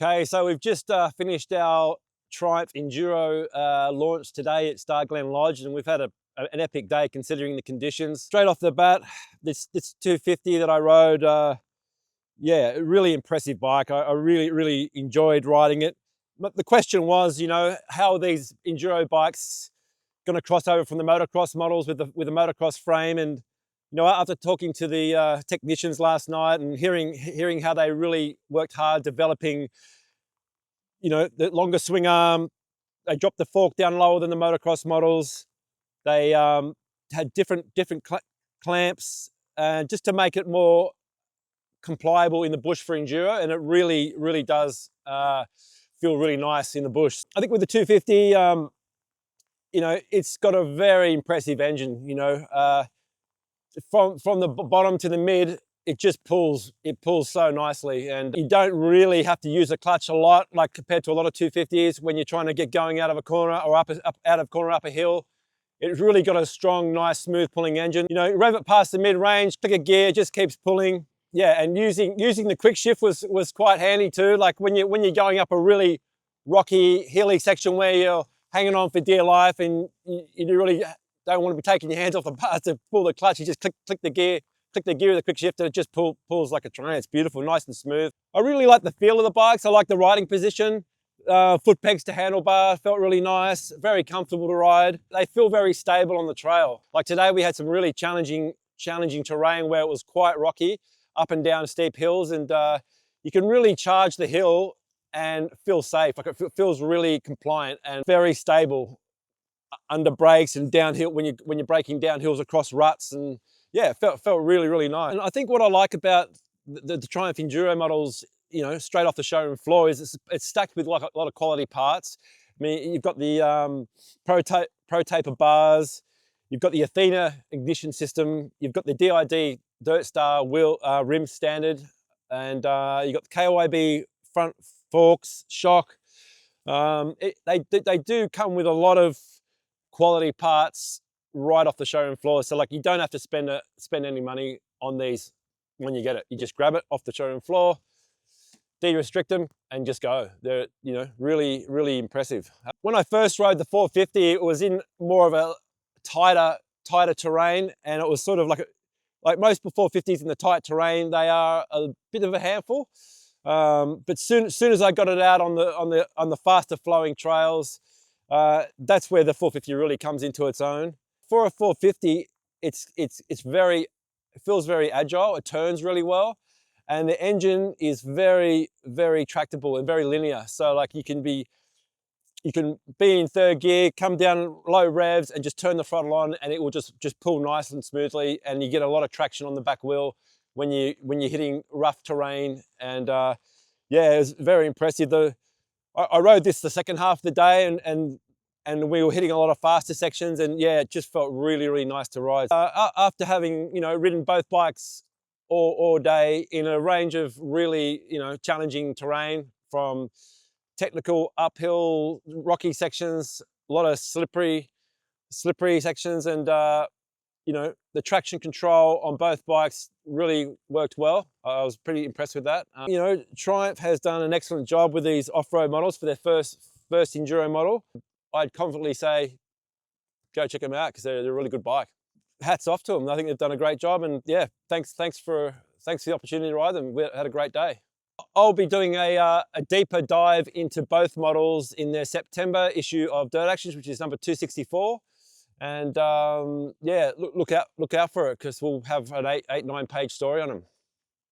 Okay, so we've just finished our Triumph Enduro launch today at Star Glen Lodge, and we've had an epic day considering the conditions. Straight off the bat, this 250 that I rode, yeah, really impressive bike. I really enjoyed riding it. But the question was, you know, how are these Enduro bikes going to cross over from the motocross models with the motocross frame? And you know, after talking to the technicians last night and hearing how they really worked hard developing, you know, the longer swing arm, they dropped the fork down lower than the motocross models. They had different clamps, just to make it more compliable in the bush for enduro, and it really does feel really nice in the bush. I think with the 250, you know, it's got a very impressive engine. You know, from the bottom to the mid, it just pulls. It pulls so nicely, and you don't really have to use the clutch a lot, like compared to a lot of 250s when you're trying to get going out of a corner or up a hill. It's really got a strong, nice, smooth pulling engine. You know, rev it past the mid-range, click a gear, it just keeps pulling. Yeah, and using the quick shift was quite handy too. Like when you're going up a really rocky, hilly section where you're hanging on for dear life and you really don't want to be taking your hands off the bars to pull the clutch. You just click the gear with the quick shift, and it just pulls like a train. It's beautiful, nice and smooth. I really like the feel of the bikes. I like the riding position. Foot pegs to handlebar, felt really nice, very comfortable to ride. They feel very stable on the trail. Like today we had some really challenging terrain where it was quite rocky, up and down steep hills, and you can really charge the hill and feel safe. Like it feels really compliant and very stable under brakes and downhill when you're braking down hills across ruts. And yeah, it felt really nice. And I think what I like about the Triumph Enduro models, you know, straight off the showroom floor, is it's stacked with like a lot of quality parts. I mean, you've got the Pro Taper bars, you've got the Athena ignition system, you've got the DID Dirt Star wheel rim standard, and you've got the KYB front forks, shock. They do come with a lot of quality parts right off the showroom floor. So like you don't have to spend any money on these when you get it. You just grab it off the showroom floor, de-restrict them, and just go. They're, you know, really impressive. When I first rode the 450, it was in more of a tighter tighter terrain, and it was sort of like most 450s in the tight terrain, they are a bit of a handful. But soon as I got it out on the faster flowing trails, that's where the 450 really comes into its own. For a 450, it feels very agile. It turns really well, and the engine is very, very tractable and very linear. So like you can be in third gear, come down low revs, and just turn the throttle on, and it will just pull nice and smoothly, and you get a lot of traction on the back wheel when you're hitting rough terrain. And yeah, it was very impressive. I rode this the second half of the day, and we were hitting a lot of faster sections, and yeah, it just felt really, really nice to ride. After having ridden both bikes all day in a range of really challenging terrain, from technical uphill rocky sections, a lot of slippery sections, and the traction control on both bikes really worked well. I was pretty impressed with that. Triumph has done an excellent job with these off-road models for their first enduro model. I'd confidently say go check them out, because they're a really good bike. Hats off to them. I think they've done a great job, and yeah, thanks for the opportunity to ride them. We had a great day. I'll be doing a deeper dive into both models in their September issue of Dirt Actions, which is number 264. And yeah, look out for it, because we'll have an 8-9 page story on them.